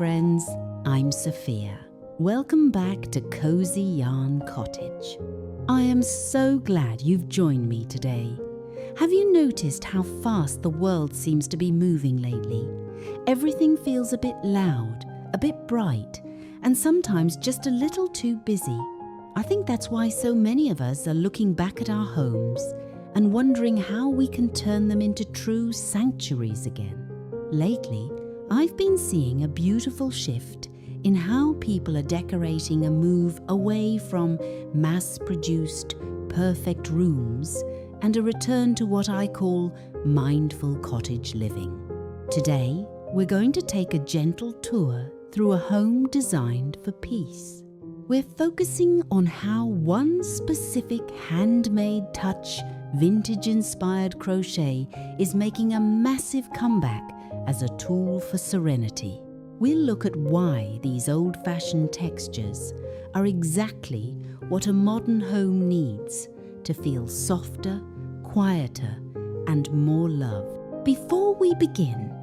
friends, I'm Sophia. Welcome back to Cozy Yarn Cottage. I am so glad you've joined me today. Have you noticed how fast the world seems to be moving lately? Everything feels a bit loud, a bit bright, and sometimes just a little too busy. I think that's why so many of us are looking back at our homes and wondering how we can turn them into true sanctuaries again. Lately, I've been seeing a beautiful shift in how people are decorating a move away from mass-produced, perfect rooms and a return to what I call mindful cottage living. Today, we're going to take a gentle tour through a home designed for peace. We're focusing on how one specific handmade touch, vintage-inspired crochet is making a massive comeback as a tool for serenity. We'll look at why these old-fashioned textures are exactly what a modern home needs to feel softer, quieter, and more love. Before we begin,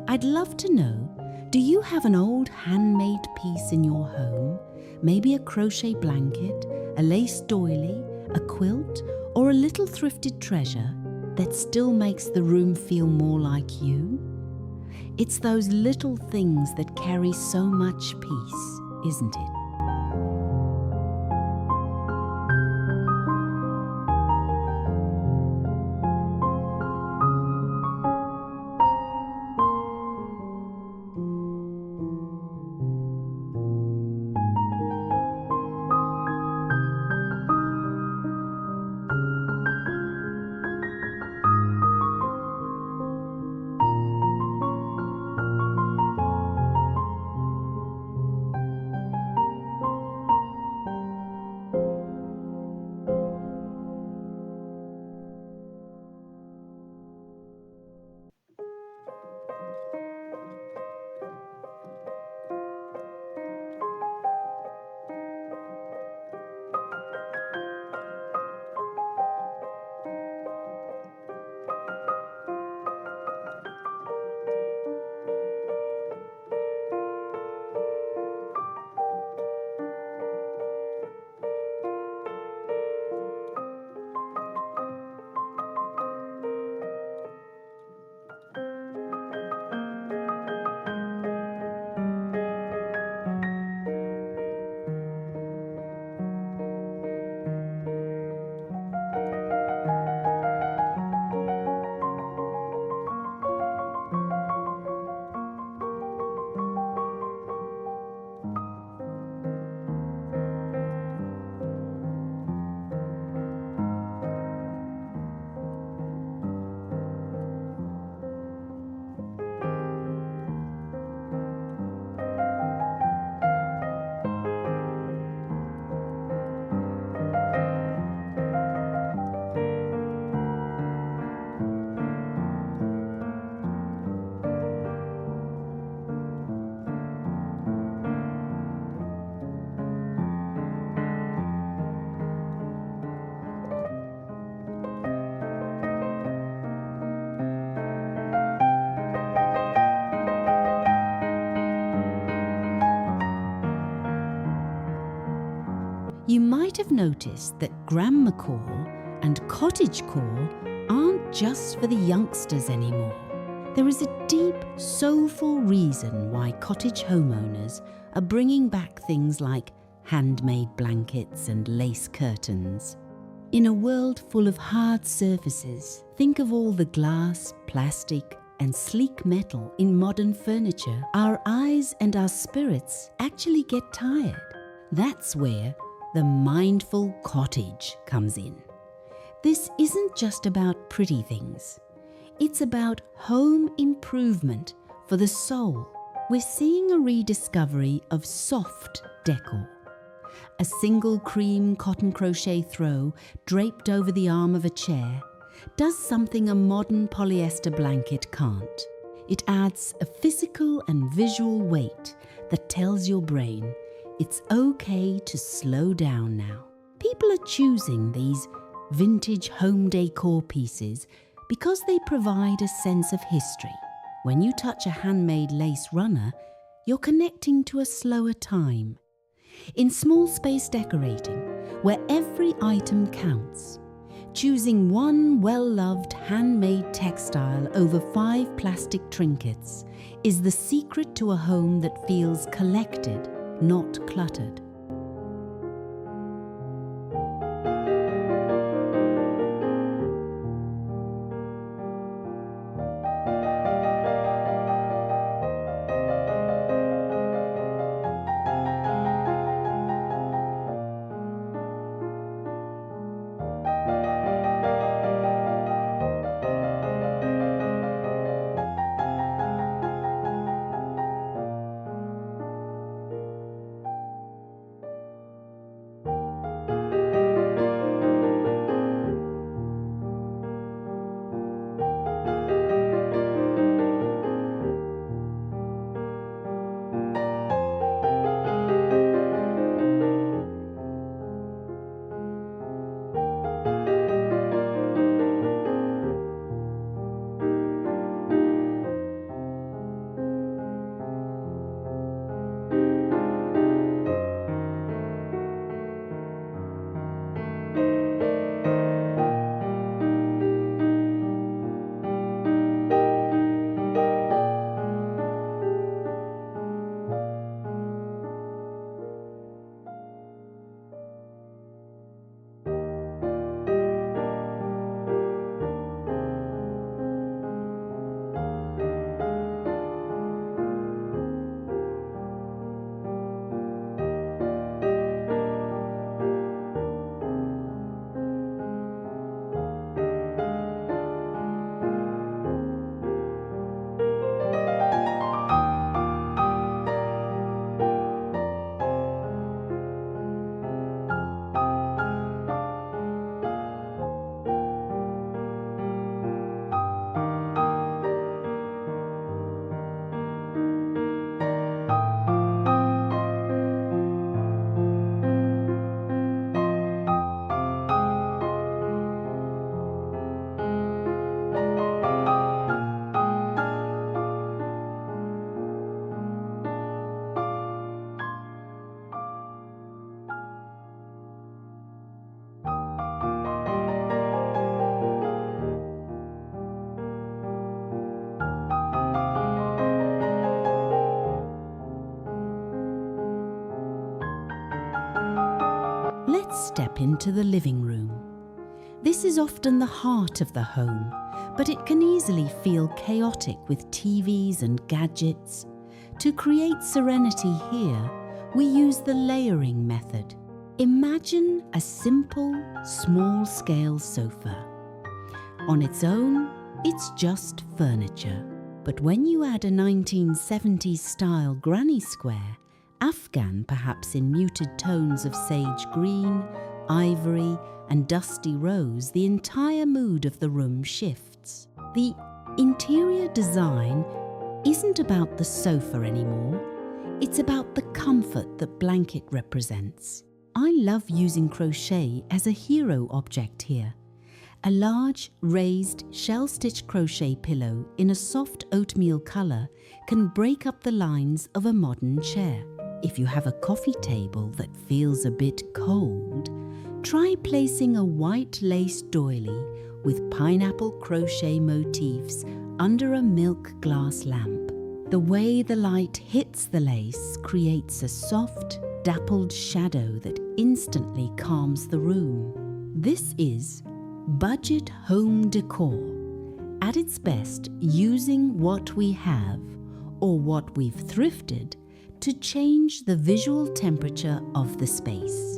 I'd love to know, do you have an old handmade piece in your home? Maybe a crochet blanket, a lace doily, a quilt, or a little thrifted treasure that still makes the room feel more like you? It's those little things that carry so much peace, isn't it? You might have noticed that grandmacore and cottagecore aren't just for the youngsters anymore. There is a deep, soulful reason why cottage homeowners are bringing back things like handmade blankets and lace curtains. In a world full of hard surfaces, think of all the glass, plastic, and sleek metal in modern furniture. Our eyes and our spirits actually get tired. That's where the mindful cottage comes in. This isn't just about pretty things. It's about home improvement for the soul. We're seeing a rediscovery of soft decor. A single cream cotton crochet throw draped over the arm of a chair does something a modern polyester blanket can't. It adds a physical and visual weight that tells your brain it's okay to slow down now. People are choosing these vintage home decor pieces because they provide a sense of history. When you touch a handmade lace runner, you're connecting to a slower time. In small space decorating, where every item counts, choosing one well-loved handmade textile over 5 plastic trinkets is the secret to a home that feels collected, not cluttered. Let's step into the living room. This is often the heart of the home, but it can easily feel chaotic with TVs and gadgets. To create serenity here, we use the layering method. Imagine a simple, small-scale sofa. On its own, it's just furniture. But when you add a 1970s style granny square, Afghan perhaps in muted tones of sage green, ivory and dusty rose, the entire mood of the room shifts. The interior design isn't about the sofa anymore, it's about the comfort that blanket represents. I love using crochet as a hero object here. A large, raised, shell-stitched crochet pillow in a soft oatmeal colour can break up the lines of a modern chair. If you have a coffee table that feels a bit cold, try placing a white lace doily with pineapple crochet motifs under a milk glass lamp. The way the light hits the lace creates a soft, dappled shadow that instantly calms the room. This is budget home decor, at its best using what we have or what we've thrifted to change the visual temperature of the space.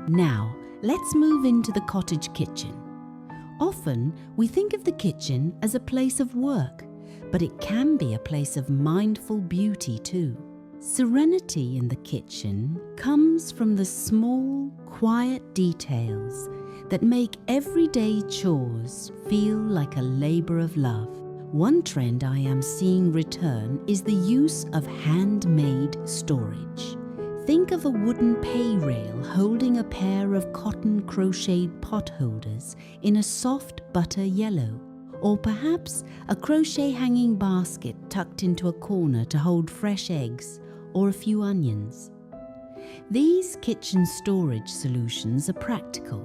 Now, let's move into the cottage kitchen. Often, we think of the kitchen as a place of work, but it can be a place of mindful beauty too. Serenity in the kitchen comes from the small, quiet details that make everyday chores feel like a labor of love. One trend I am seeing return is the use of handmade storage. Think of a wooden pay rail holding a pair of cotton crocheted pot holders in a soft butter yellow, or perhaps a crochet hanging basket tucked into a corner to hold fresh eggs or a few onions. These kitchen storage solutions are practical,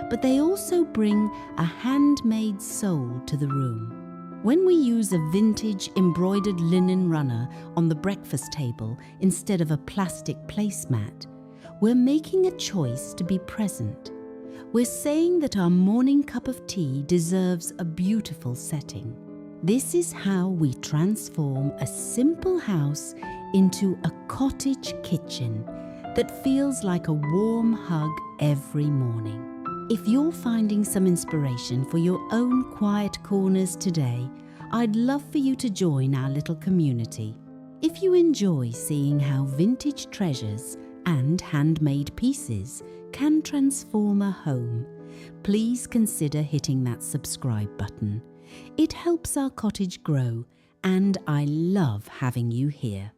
but they also bring a handmade soul to the room. When we use a vintage embroidered linen runner on the breakfast table instead of a plastic placemat, we're making a choice to be present. We're saying that our morning cup of tea deserves a beautiful setting. This is how we transform a simple house into a cottage kitchen that feels like a warm hug every morning. If you're finding some inspiration for your own quiet corners today, I'd love for you to join our little community. If you enjoy seeing how vintage treasures and handmade pieces can transform a home, please consider hitting that subscribe button. It helps our cottage grow, and I love having you here.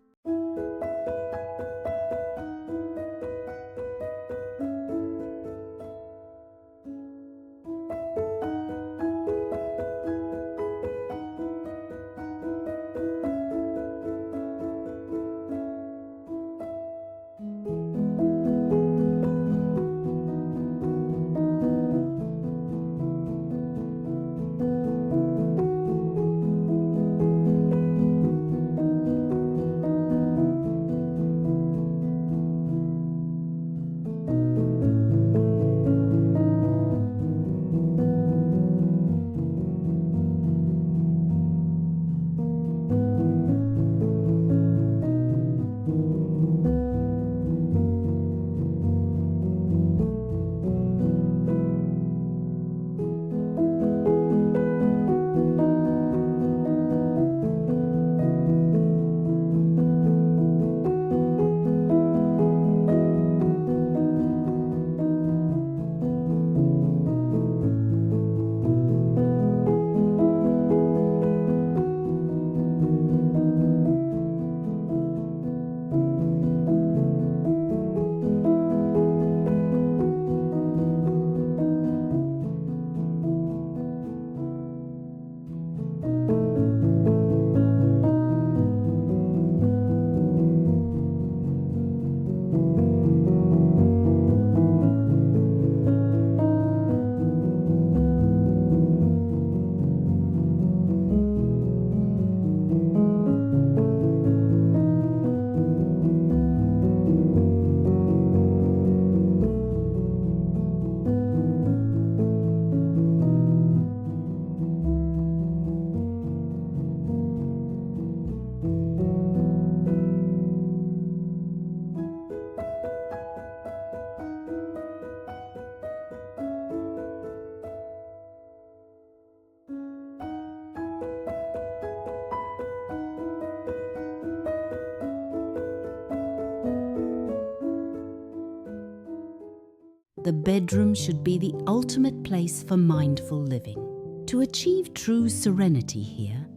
The bedroom should be the ultimate place for mindful living. To achieve true serenity here,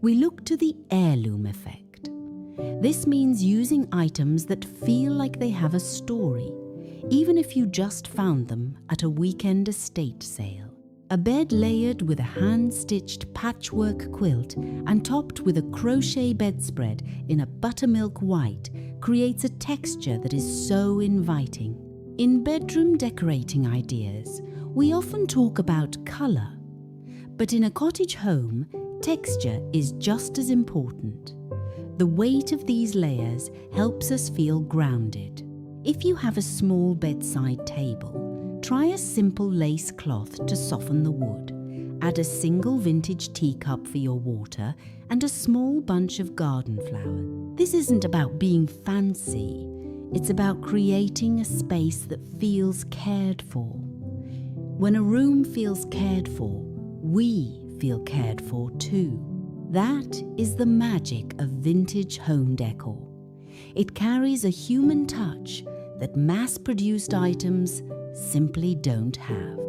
we look to the heirloom effect. This means using items that feel like they have a story, even if you just found them at a weekend estate sale. A bed layered with a hand-stitched patchwork quilt and topped with a crochet bedspread in a buttermilk white creates a texture that is so inviting. In bedroom decorating ideas, we often talk about colour, but in a cottage home, texture is just as important. The weight of these layers helps us feel grounded. If you have a small bedside table, try a simple lace cloth to soften the wood. Add a single vintage teacup for your water and a small bunch of garden flowers. This isn't about being fancy. It's about creating a space that feels cared for. When a room feels cared for, we feel cared for too. That is the magic of vintage home decor. It carries a human touch that mass-produced items simply don't have.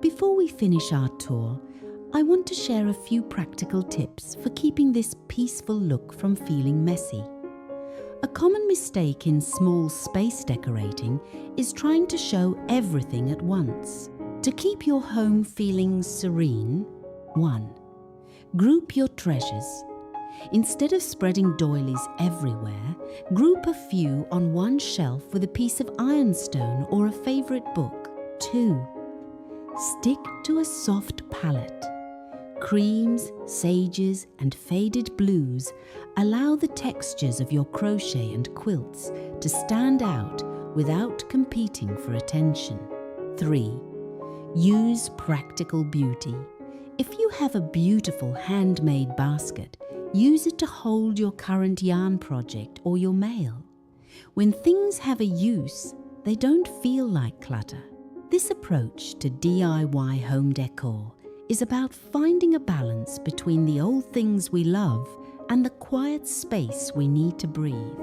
Before we finish our tour, I want to share a few practical tips for keeping this peaceful look from feeling messy. A common mistake in small space decorating is trying to show everything at once. To keep your home feeling serene, 1. Group your treasures. Instead of spreading doilies everywhere, group a few on one shelf with a piece of ironstone or a favourite book. 2. Stick to a soft palette. Creams, sages, and faded blues allow the textures of your crochet and quilts to stand out without competing for attention. 3. Use practical beauty. If you have a beautiful handmade basket, use it to hold your current yarn project or your mail. When things have a use, they don't feel like clutter. This approach to DIY home decor is about finding a balance between the old things we love and the quiet space we need to breathe.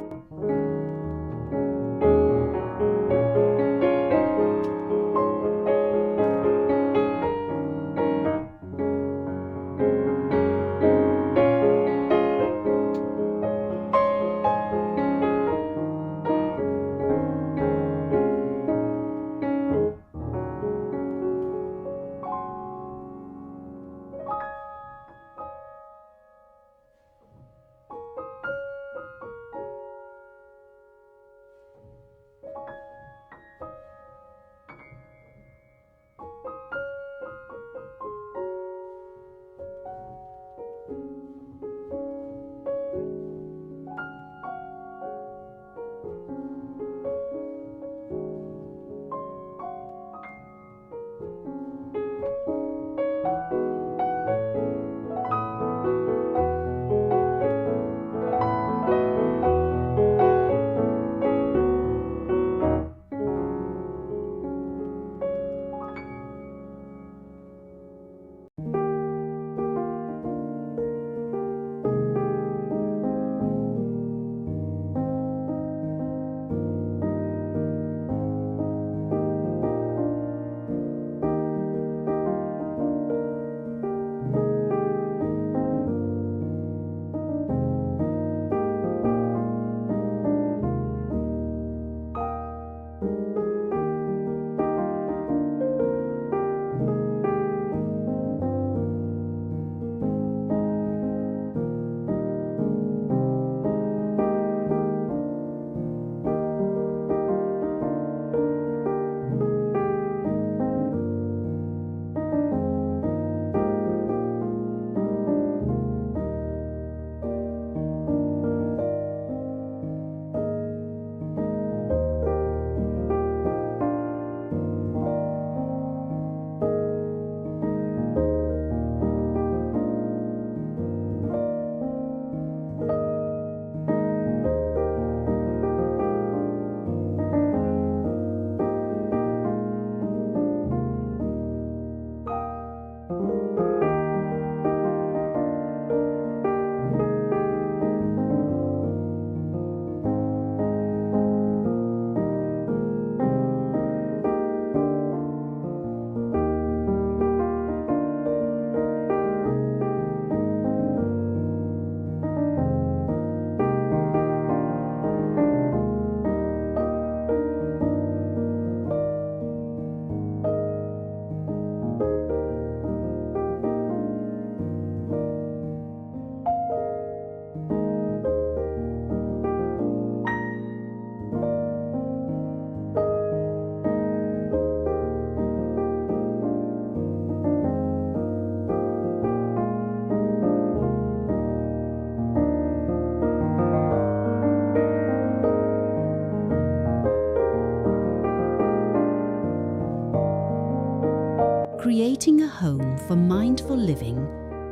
creating a home for mindful living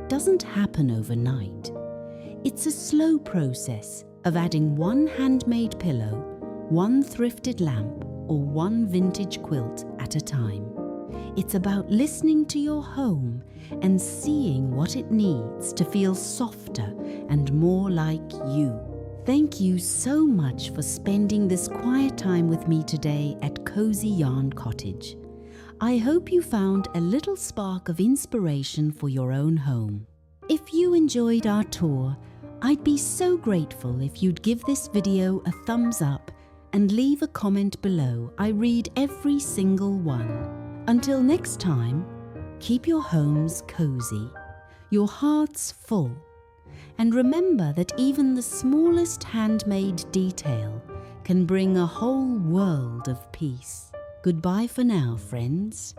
doesn't happen overnight. It's a slow process of adding one handmade pillow, one thrifted lamp, or one vintage quilt at a time. It's about listening to your home and seeing what it needs to feel softer and more like you. Thank you so much for spending this quiet time with me today at Cozy Yarn Cottage. I hope you found a little spark of inspiration for your own home. If you enjoyed our tour, I'd be so grateful if you'd give this video a thumbs up and leave a comment below. I read every single one. Until next time, keep your homes cozy, your hearts full, and remember that even the smallest handmade detail can bring a whole world of peace. Goodbye for now, friends.